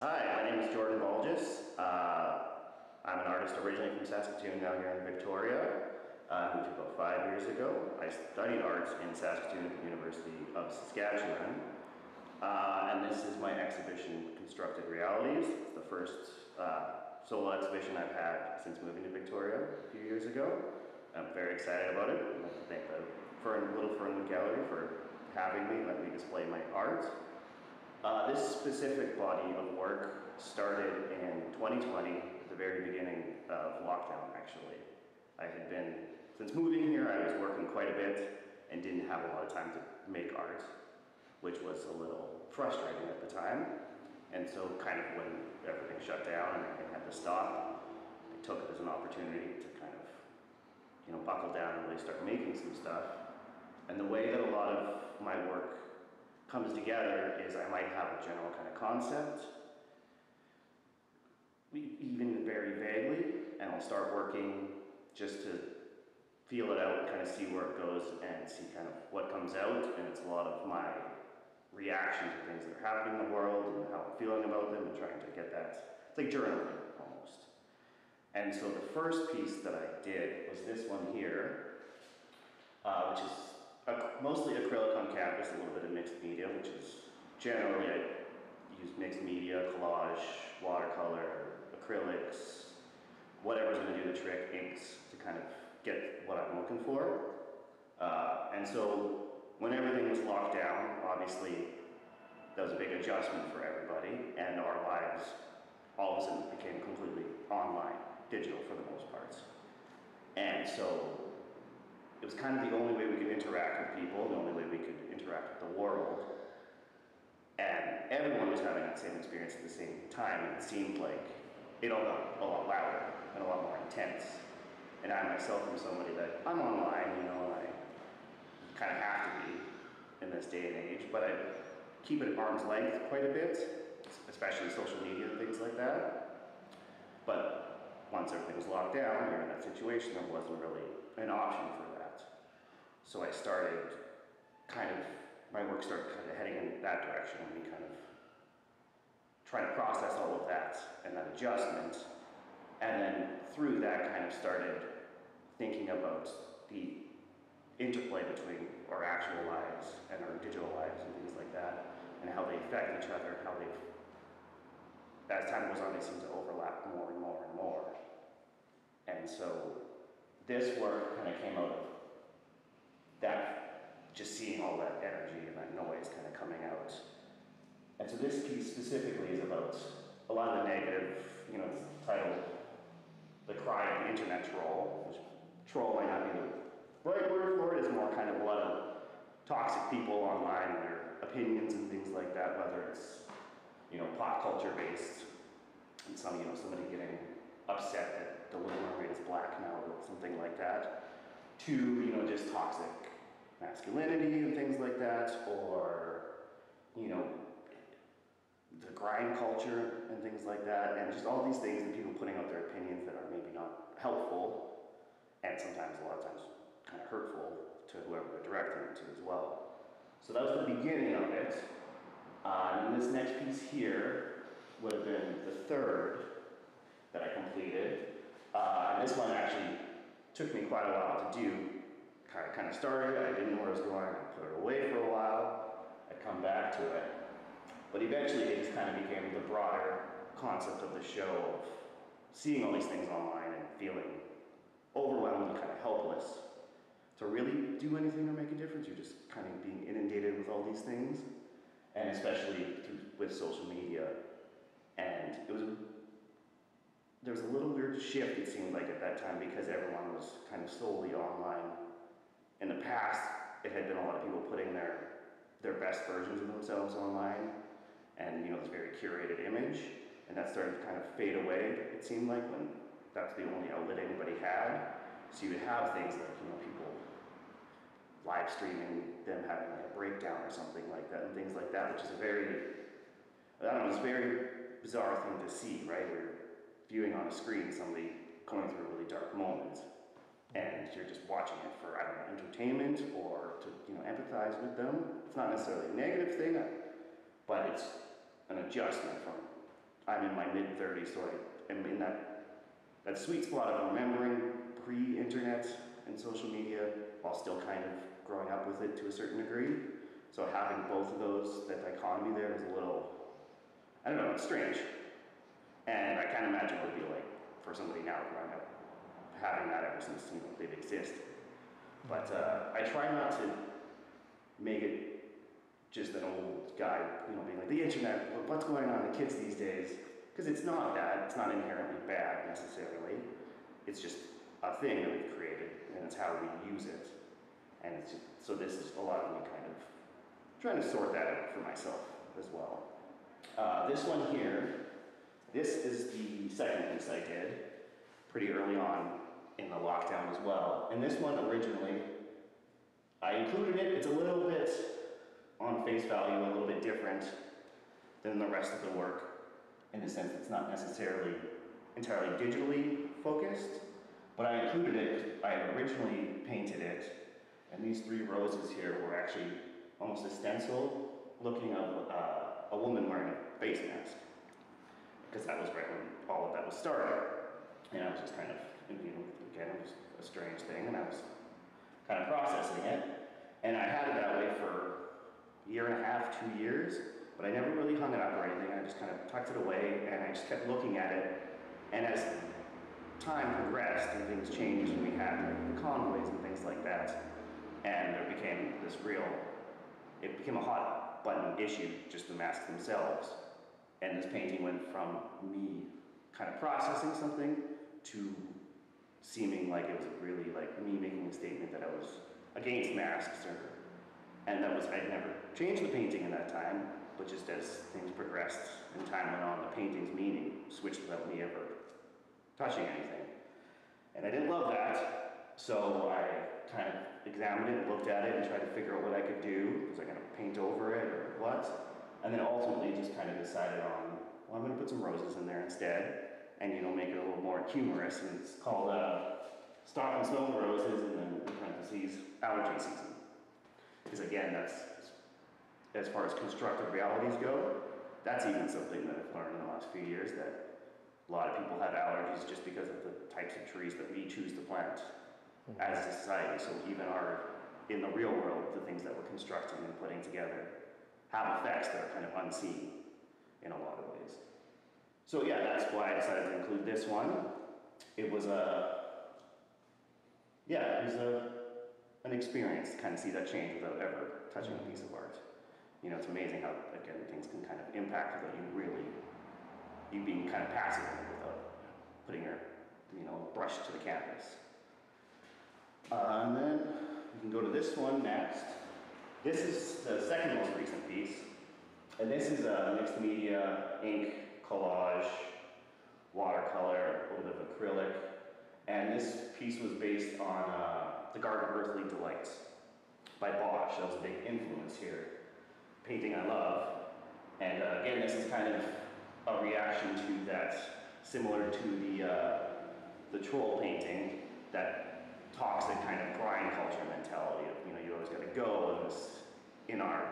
Hi, my name is Jordan Bulgis. I'm an artist originally from Saskatoon, now here in Victoria. I moved here about 5 years ago. I studied arts in Saskatoon at the University of Saskatchewan. And this is my exhibition, Constructed Realities. It's the first solo exhibition I've had since moving to Victoria a few years ago. I'm very excited about it. I'd like to thank the little Fernwood Gallery for having me, let me display my art. This specific body of work started in 2020, at the very beginning of lockdown actually. Since moving here, I was working quite a bit and didn't have a lot of time to make art, which was a little frustrating at the time. And so kind of when everything shut down and everything had to stop, I took it as an opportunity to kind of, buckle down and really start making some stuff. And the way that a lot of my work comes together is I might have a general kind of concept, even very vaguely, and I'll start working just to feel it out and kind of see where it goes and see kind of what comes out. And it's a lot of my reaction to things that are happening in the world and how I'm feeling about them and trying to get that. It's like journaling almost. And so the first piece that I did was this one here, which is mostly acrylic on canvas, a little bit of mixed media, which is generally I use mixed media, collage, watercolor, acrylics, whatever's going to do the trick, inks, to kind of get what I'm looking for. And so when everything was locked down, obviously that was a big adjustment for everybody, and our lives all of a sudden became completely online, digital for the most parts. And so it was kind of the only way we could interact with people, the only way we could interact with the world. And everyone was having that same experience at the same time, and it seemed like it all got a lot louder and a lot more intense. And I myself am somebody that I'm online, and I kind of have to be in this day and age, but I keep it at arm's length quite a bit, especially social media and things like that. But once everything was locked down, we were in that situation, there wasn't really an option for that. So I started my work started kind of heading in that direction, and me kind of trying to process all of that and that adjustment. And then through that kind of started thinking about the interplay between our actual lives and our digital lives and things like that, and how they affect each other, how as time goes on, they seem to overlap more and more and more. And so this work kind of came out of that, just seeing all that energy and that noise kind of coming out. And so this piece specifically is about a lot of the negative, it's titled The Cry of the Internet Troll, which troll might not be the right word for it. It's more kind of a lot of toxic people online and their opinions and things like that, whether it's, pop culture based, and somebody getting upset that the Little Mermaid is black now or something like that, to, just toxic masculinity and things like that, or, the grind culture and things like that, and just all these things that people putting out their opinions that are maybe not helpful, and sometimes, a lot of times, kind of hurtful to whoever they're directing it to as well. So that was the beginning of it. And this next piece here would have been the third that I completed. And this one actually took me quite a while to do. Kind of started, I didn't know where I was going, I put it away for a while, I'd come back to it. But eventually it just kind of became the broader concept of the show of seeing all these things online and feeling overwhelmed and kind of helpless to really do anything or make a difference. You're just kind of being inundated with all these things, and especially with social media. And there was a little weird shift, it seemed like, at that time, because everyone was kind of solely online. In the past, it had been a lot of people putting their best versions of themselves online, and this very curated image, and that started to kind of fade away, it seemed like, when that's the only outlet anybody had. So you would have things like, people live streaming them having like a breakdown or something like that, and things like that, which is it's a very bizarre thing to see, right? You're viewing on a screen somebody going through a really dark moment, and you're just watching it for, entertainment or to, empathize with them. It's not necessarily a negative thing, but it's an adjustment from I'm in my mid-30s, so I am in that sweet spot of remembering pre-internet and social media while still kind of growing up with it to a certain degree. So having both of those, that dichotomy there is a little, I don't know, it's strange. And I can't imagine what it would be like for somebody now growing up, having that ever since they've existed. But I try not to make it just an old guy, being like, the internet, what's going on in the kids these days? Because it's not bad, it's not inherently bad necessarily. It's just a thing that we've created, and it's how we use it. And it's just, so this is a lot of me kind of trying to sort that out for myself as well. This one here, this is the second piece I did pretty early on in the lockdown as well. And this one originally, I included it, it's a little bit on face value, a little bit different than the rest of the work, in the sense it's not necessarily entirely digitally focused, but I included it, I had originally painted it, and these three roses here were actually almost a stencil looking of a woman wearing a face mask, because that was right when all of that was starting. And I was just kind of, again, it was a strange thing, and I was kind of processing it. And I had it that way for a year and a half, 2 years, but I never really hung it up or anything. I just kind of tucked it away, and I just kept looking at it. And as time progressed and things changed, and we had like, the convoys and things like that, and there became this it became a hot button issue, just the masks themselves. And this painting went from me kind of processing something to seeming like it was really like me making a statement that I was against masks, and I'd never changed the painting in that time, but just as things progressed and time went on, the painting's meaning switched without me ever touching anything. And I didn't love that, so I kind of examined it, looked at it, and tried to figure out what I could do. Was I going to paint over it or what? And then ultimately just kind of decided on, well, I'm going to put some roses in there instead, and make it a little more humorous. And it's called Stop and Smoke Roses, and then in parentheses, allergy season. Because again, that's, as far as constructive realities go, that's even something that I've learned in the last few years, that a lot of people have allergies just because of the types of trees that we choose to plant as a society. So even in the real world, the things that we're constructing and putting together have effects that are kind of unseen in a lot of ways. So yeah, that's why I decided to include this one. It was an experience to kind of see that change without ever touching a piece of art. It's amazing how, again, things can kind of impact without you being kind of passive in it without putting your, brush to the canvas. And then we can go to this one next. This is the second most recent piece, and this is a mixed media, ink, collage, watercolor, a little bit of acrylic, and this piece was based on The Garden of Earthly Delights by Bosch. That was a big influence here. Painting I love, and again, this is kind of a reaction to that, similar to the troll painting, that toxic kind of grind culture mentality of, you always got to go in our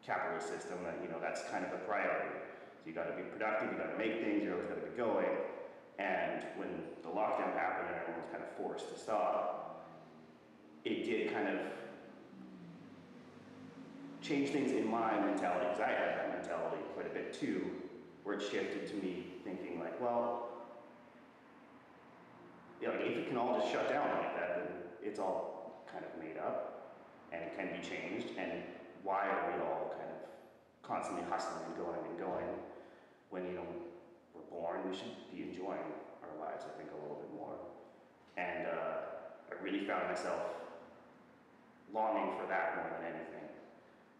capitalist system, that, that's kind of the priority. So you got to be productive, you got to make things, you always got to be going. And when the lockdown happened and everyone was kind of forced to stop, it did kind of change things in my mentality, because I had that mentality quite a bit too, where it shifted to me thinking like, well, if it can all just shut down like that, then it's all kind of made up and it can be changed. And why are we all kind of constantly hustling and going when we're born? We should be enjoying our lives, I think, a little bit more. And I really found myself longing for that more than anything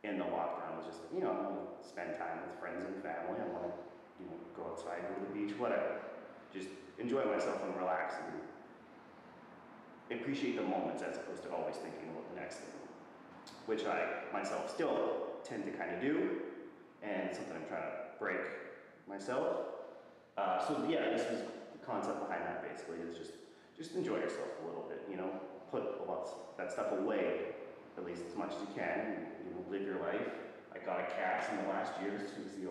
in the lockdown. It was just, I want to spend time with friends and family. I want to, go outside, go to the beach, whatever. Just enjoy myself and relax and appreciate the moments as opposed to always thinking about the next thing, which I myself still tend to kind of do, and something I'm trying to break myself. So yeah, this was the concept behind that basically, is just enjoy yourself a little bit, put a lot of that stuff away, at least as much as you can, and, live your life. I got a cat in the last year, so you see a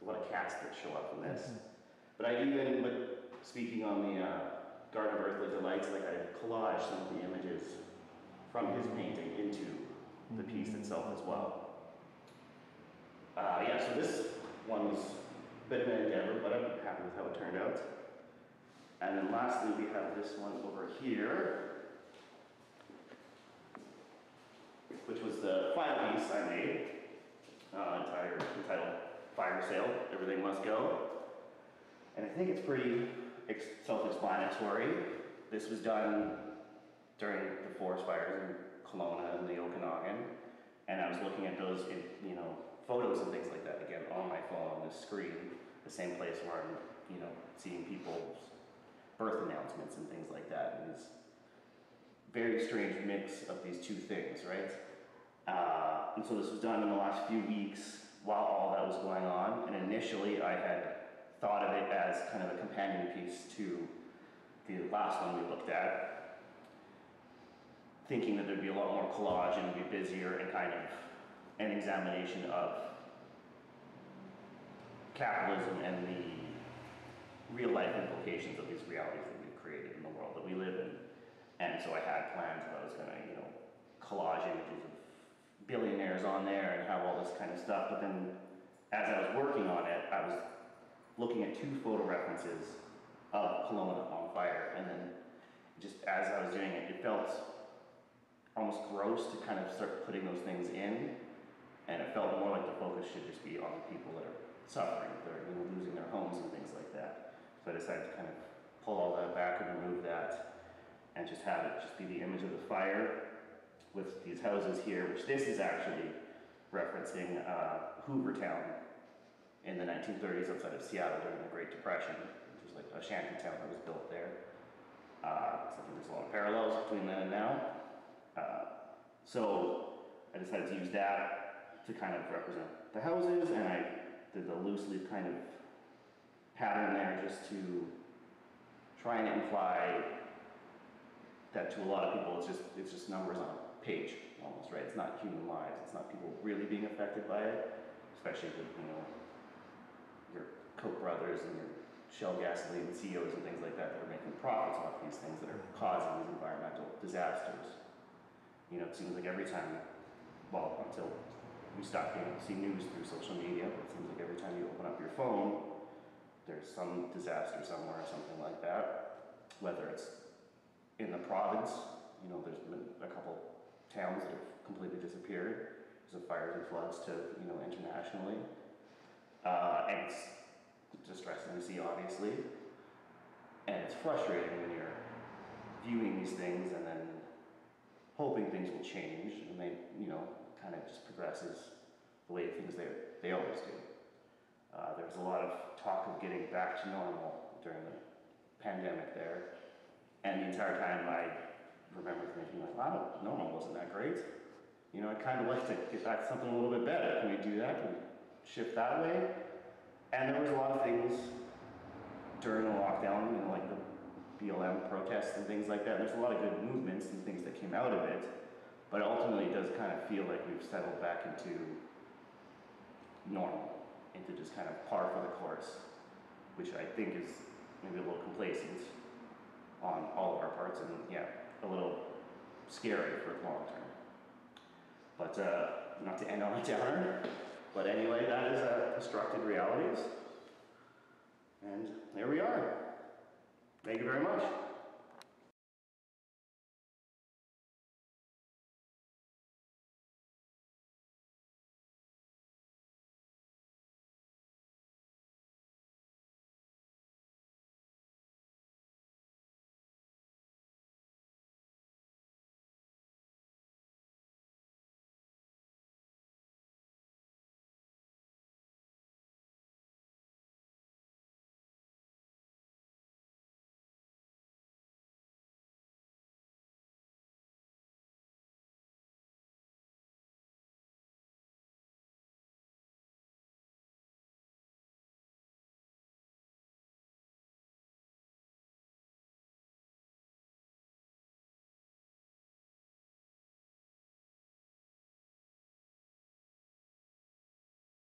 lot of cat cats that show up in this. But I even, speaking on the Garden of Earthly Delights, like I collaged some of the images from his painting into the piece itself as well. Yeah, so this one was a bit of an endeavor, but I'm happy with how it turned out. And then lastly, we have this one over here, which was the final piece I made, entitled Fire Sale, Everything Must Go. And I think it's pretty self-explanatory. This was done during the forest fires in Kelowna and the Okanagan, and I was looking at those, photos and things like that again on my phone on this screen, the same place where I'm, seeing people's birth announcements and things like that. And this very strange mix of these two things, right? And so this was done in the last few weeks while all that was going on. And initially I had thought of it as kind of a companion piece to the last one we looked at, thinking that there'd be a lot more collage and it'd be busier and kind of an examination of capitalism and the real life implications of these realities that we've created in the world that we live in. And so I had plans that I was gonna, collage images of billionaires on there and have all this kind of stuff. But then as I was working on it, I was looking at 2 photo references of Kelowna on fire. And then just as I was doing it, it felt almost gross to kind of start putting those things in. And it felt more like the focus should just be on the people that are suffering, that are losing their homes and things like that. So I decided to kind of pull all that back and remove that and just have it just be the image of the fire with these houses here, which this is actually referencing Hoovertown in the 1930s outside of Seattle during the Great Depression, which was like a shanty town that was built there. So I think there's a lot of parallels between then and now. So I decided to use that to kind of represent the houses, and I did the loose leaf kind of pattern there just to try and imply that to a lot of people it's just numbers on a page almost, right? It's not human lives, it's not people really being affected by it, especially with, your Koch brothers and your Shell gasoline CEOs and things like that that are making profits off these things that are causing these environmental disasters. It seems like every time, well, until we stop being able to see news through social media, but it seems like every time you open up your phone, there's some disaster somewhere or something like that. Whether it's in the province, there's been a couple towns that have completely disappeared because of fires and floods to, internationally. And it's distressing to see, obviously. And it's frustrating when you're viewing these things and then hoping things will change, and they, kind of just progresses the way things they always do. There was a lot of talk of getting back to normal during the pandemic there, and the entire time I remember thinking like, wow, normal wasn't that great. I'd kind of like to get back to something a little bit better. Can we do that? Can we shift that way? And there was a lot of things during the lockdown, like the BLM protests and things like that. There's a lot of good movements and things that came out of it, but ultimately it does kind of feel like we've settled back into normal, into just kind of par for the course, which I think is maybe a little complacent on all of our parts, and yeah, a little scary for the long term. But not to end on a downer, but anyway, that is Constructed Realities, and there we are. Thank you very much.